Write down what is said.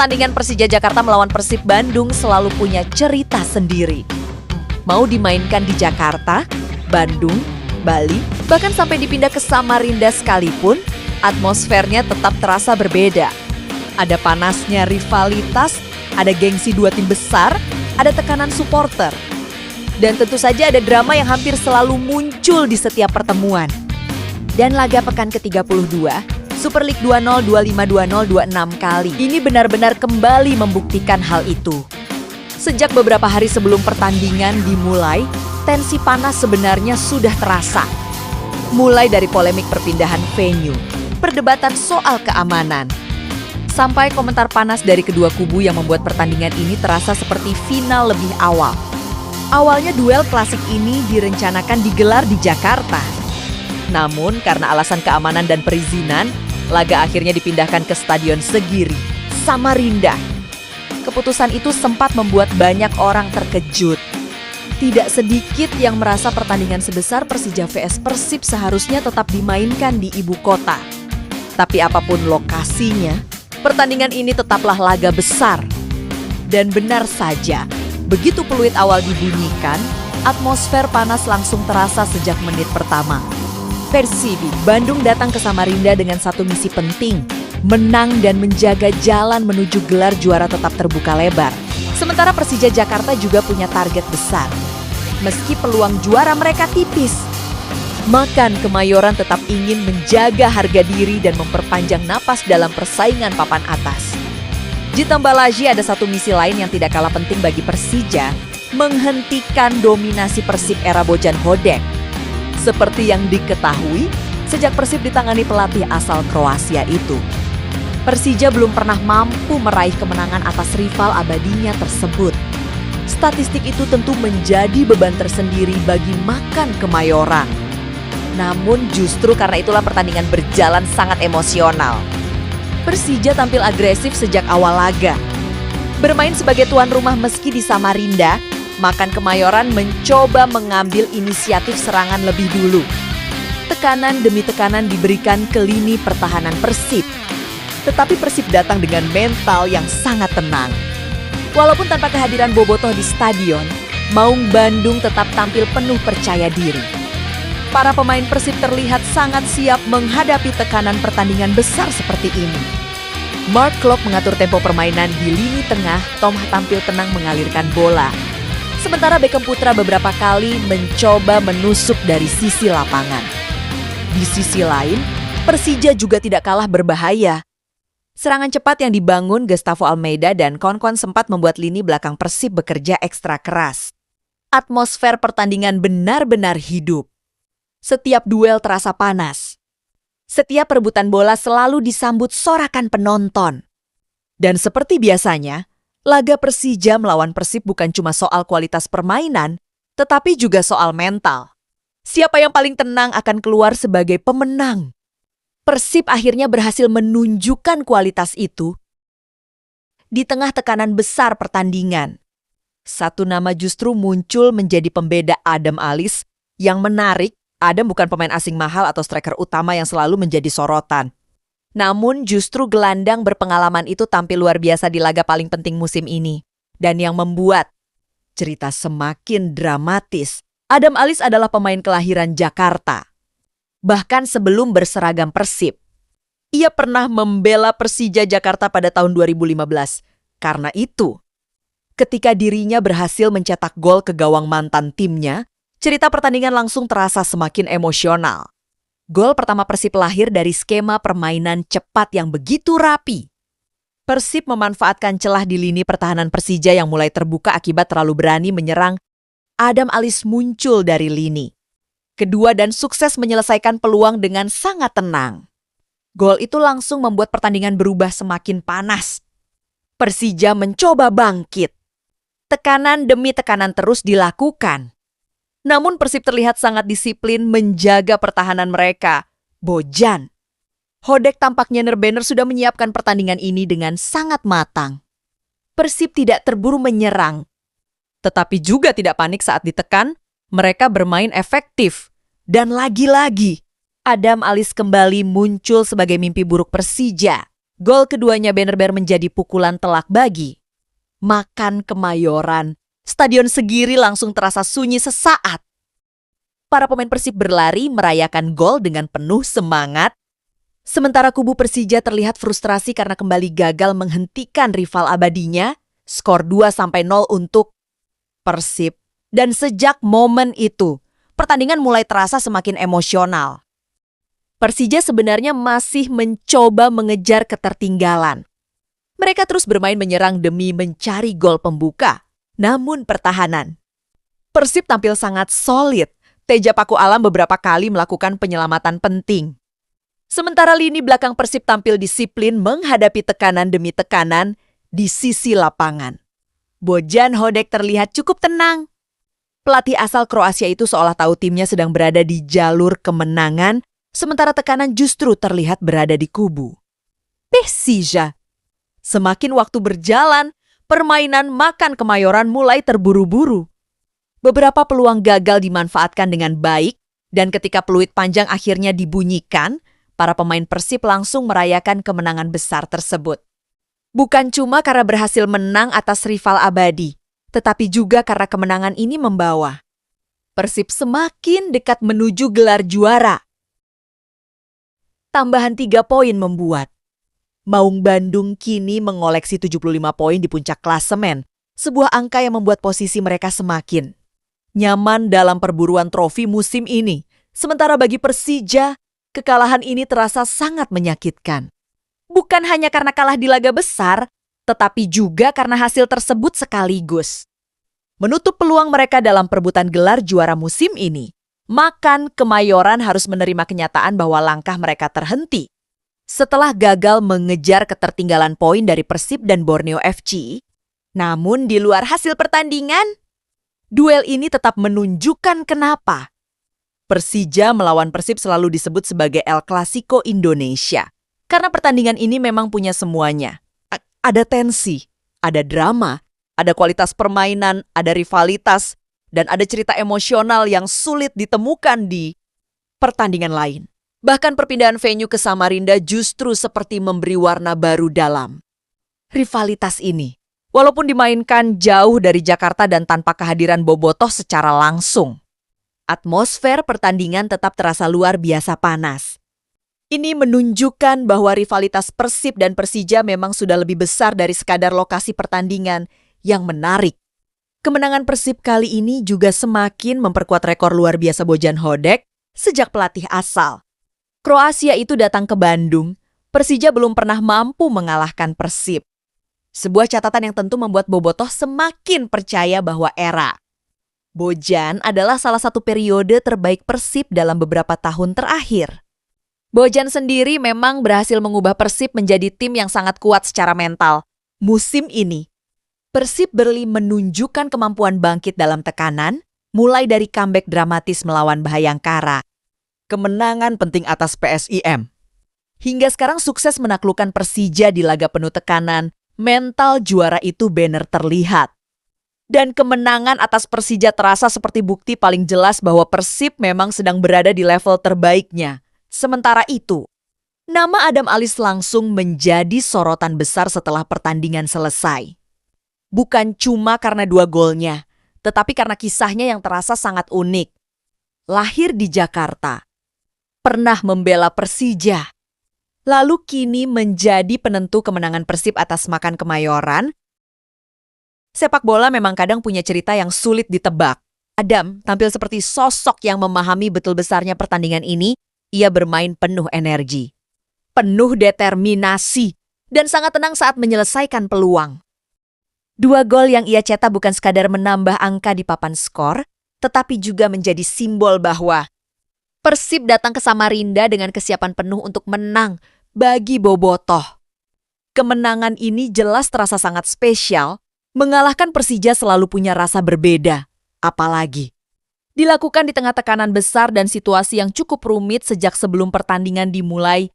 Pertandingan Persija Jakarta melawan Persib Bandung selalu punya cerita sendiri. Mau dimainkan di Jakarta, Bandung, Bali, bahkan sampai dipindah ke Samarinda sekalipun, atmosfernya tetap terasa berbeda. Ada panasnya rivalitas, ada gengsi dua tim besar, ada tekanan supporter. Dan tentu saja ada drama yang hampir selalu muncul di setiap pertemuan. Dan laga pekan ke-32, Super League 2-0, 25-20, 26 kali. Ini benar-benar kembali membuktikan hal itu. Sejak beberapa hari sebelum pertandingan dimulai, tensi panas sebenarnya sudah terasa. Mulai dari polemik perpindahan venue, perdebatan soal keamanan, sampai komentar panas dari kedua kubu yang membuat pertandingan ini terasa seperti final lebih awal. Awalnya duel klasik ini direncanakan digelar di Jakarta. Namun karena alasan keamanan dan perizinan, laga akhirnya dipindahkan ke Stadion Segiri, Samarinda. Keputusan itu sempat membuat banyak orang terkejut. Tidak sedikit yang merasa pertandingan sebesar Persija vs Persib seharusnya tetap dimainkan di ibu kota. Tapi apapun lokasinya, pertandingan ini tetaplah laga besar. Dan benar saja, begitu peluit awal dibunyikan, atmosfer panas langsung terasa sejak menit pertama. Persibi Bandung datang ke Samarinda dengan satu misi penting, menang dan menjaga jalan menuju gelar juara tetap terbuka lebar. Sementara Persija Jakarta juga punya target besar. Meski peluang juara mereka tipis, Makan Kemayoran tetap ingin menjaga harga diri dan memperpanjang napas dalam persaingan papan atas. Ditambah lagi ada satu misi lain yang tidak kalah penting bagi Persija, menghentikan dominasi Persib era Bojan Hodak. Seperti yang diketahui, sejak Persib ditangani pelatih asal Kroasia itu, Persija belum pernah mampu meraih kemenangan atas rival abadinya tersebut. Statistik itu tentu menjadi beban tersendiri bagi Makan Kemayoran. Namun justru karena itulah pertandingan berjalan sangat emosional. Persija tampil agresif sejak awal laga. Bermain sebagai tuan rumah meski di Samarinda, Makan Kemayoran mencoba mengambil inisiatif serangan lebih dulu. Tekanan demi tekanan diberikan ke lini pertahanan Persib. Tetapi Persib datang dengan mental yang sangat tenang. Walaupun tanpa kehadiran Bobotoh di stadion, Maung Bandung tetap tampil penuh percaya diri. Para pemain Persib terlihat sangat siap menghadapi tekanan pertandingan besar seperti ini. Mark Klok mengatur tempo permainan di lini tengah, Tom tampil tenang mengalirkan bola. Sementara Beckham Putra beberapa kali mencoba menusuk dari sisi lapangan. Di sisi lain, Persija juga tidak kalah berbahaya. Serangan cepat yang dibangun Gustavo Almeida dan kawan-kawan sempat membuat lini belakang Persib bekerja ekstra keras. Atmosfer pertandingan benar-benar hidup. Setiap duel terasa panas. Setiap perebutan bola selalu disambut sorakan penonton. Dan seperti biasanya, laga Persija melawan Persib bukan cuma soal kualitas permainan, tetapi juga soal mental. Siapa yang paling tenang akan keluar sebagai pemenang. Persib akhirnya berhasil menunjukkan kualitas itu di tengah tekanan besar pertandingan. Satu nama justru muncul menjadi pembeda Adam Alis yang menarik. Adam bukan pemain asing mahal atau striker utama yang selalu menjadi sorotan. Namun justru gelandang berpengalaman itu tampil luar biasa di laga paling penting musim ini. Dan yang membuat cerita semakin dramatis, Adam Alis adalah pemain kelahiran Jakarta. Bahkan sebelum berseragam Persib, ia pernah membela Persija Jakarta pada tahun 2015. Karena itu, ketika dirinya berhasil mencetak gol ke gawang mantan timnya, cerita pertandingan langsung terasa semakin emosional. Gol pertama Persib lahir dari skema permainan cepat yang begitu rapi. Persib memanfaatkan celah di lini pertahanan Persija yang mulai terbuka akibat terlalu berani menyerang. Adam Alis muncul dari lini. Kedua dan sukses menyelesaikan peluang dengan sangat tenang. Gol itu langsung membuat pertandingan berubah semakin panas. Persija mencoba bangkit. Tekanan demi tekanan terus dilakukan. Namun Persib terlihat sangat disiplin menjaga pertahanan mereka. Bojan. Hodak tampaknya nerbener sudah menyiapkan pertandingan ini dengan sangat matang. Persib tidak terburu menyerang. Tetapi juga tidak panik saat ditekan, mereka bermain efektif. Dan lagi-lagi, Adam Alis kembali muncul sebagai mimpi buruk Persija. Gol keduanya benar-benar menjadi pukulan telak bagi Makan Kemayoran. Stadion Segiri langsung terasa sunyi sesaat. Para pemain Persib berlari merayakan gol dengan penuh semangat. Sementara kubu Persija terlihat frustrasi karena kembali gagal menghentikan rival abadinya. Skor 2-0 untuk Persib. Dan sejak momen itu, pertandingan mulai terasa semakin emosional. Persija sebenarnya masih mencoba mengejar ketertinggalan. Mereka terus bermain menyerang demi mencari gol pembuka. Namun pertahanan Persib tampil sangat solid. Teja Paku Alam beberapa kali melakukan penyelamatan penting. Sementara lini belakang Persib tampil disiplin menghadapi tekanan demi tekanan di sisi lapangan. Bojan Hodek terlihat cukup tenang. Pelatih asal Kroasia itu seolah tahu timnya sedang berada di jalur kemenangan, sementara tekanan justru terlihat berada di kubu Persija. Semakin waktu berjalan, permainan Makan Kemayoran mulai terburu-buru. Beberapa peluang gagal dimanfaatkan dengan baik, dan ketika peluit panjang akhirnya dibunyikan, para pemain Persib langsung merayakan kemenangan besar tersebut. Bukan cuma karena berhasil menang atas rival abadi, tetapi juga karena kemenangan ini membawa Persib semakin dekat menuju gelar juara. Tambahan 3 poin membuat Maung Bandung kini mengoleksi 75 poin di puncak klasemen, sebuah angka yang membuat posisi mereka semakin nyaman dalam perburuan trofi musim ini. Sementara bagi Persija, kekalahan ini terasa sangat menyakitkan. Bukan hanya karena kalah di laga besar, tetapi juga karena hasil tersebut sekaligus menutup peluang mereka dalam perebutan gelar juara musim ini. Makan Kemayoran harus menerima kenyataan bahwa langkah mereka terhenti. Setelah gagal mengejar ketertinggalan poin dari Persib dan Borneo FC, namun di luar hasil pertandingan, duel ini tetap menunjukkan kenapa Persija melawan Persib selalu disebut sebagai El Clasico Indonesia. Karena pertandingan ini memang punya semuanya. Ada tensi, ada drama, ada kualitas permainan, ada rivalitas, dan ada cerita emosional yang sulit ditemukan di pertandingan lain. Bahkan perpindahan venue ke Samarinda justru seperti memberi warna baru dalam rivalitas ini. Walaupun dimainkan jauh dari Jakarta dan tanpa kehadiran Bobotoh secara langsung, atmosfer pertandingan tetap terasa luar biasa panas. Ini menunjukkan bahwa rivalitas Persib dan Persija memang sudah lebih besar dari sekadar lokasi pertandingan yang menarik. Kemenangan Persib kali ini juga semakin memperkuat rekor luar biasa Bojan Hodek sejak pelatih asal Kroasia itu datang ke Bandung. Persija belum pernah mampu mengalahkan Persib. Sebuah catatan yang tentu membuat Bobotoh semakin percaya bahwa era Bojan adalah salah satu periode terbaik Persib dalam beberapa tahun terakhir. Bojan sendiri memang berhasil mengubah Persib menjadi tim yang sangat kuat secara mental. Musim ini, Persib Berli menunjukkan kemampuan bangkit dalam tekanan, mulai dari comeback dramatis melawan Bhayangkara, kemenangan penting atas PSIM, hingga sekarang sukses menaklukkan Persija di laga penuh tekanan. Mental juara itu benar terlihat. Dan kemenangan atas Persija terasa seperti bukti paling jelas bahwa Persib memang sedang berada di level terbaiknya. Sementara itu, nama Adam Alis langsung menjadi sorotan besar setelah pertandingan selesai. Bukan cuma karena 2 golnya, tetapi karena kisahnya yang terasa sangat unik. Lahir di Jakarta, pernah membela Persija, lalu kini menjadi penentu kemenangan Persib atas Makan Kemayoran. Sepak bola memang kadang punya cerita yang sulit ditebak. Adam tampil seperti sosok yang memahami betul besarnya pertandingan ini. Ia bermain penuh energi, penuh determinasi, dan sangat tenang saat menyelesaikan peluang. 2 gol yang ia cetak bukan sekadar menambah angka di papan skor, tetapi juga menjadi simbol bahwa Persib datang ke Samarinda dengan kesiapan penuh untuk menang bagi Bobotoh. Kemenangan ini jelas terasa sangat spesial. Mengalahkan Persija selalu punya rasa berbeda, apalagi dilakukan di tengah tekanan besar dan situasi yang cukup rumit sejak sebelum pertandingan dimulai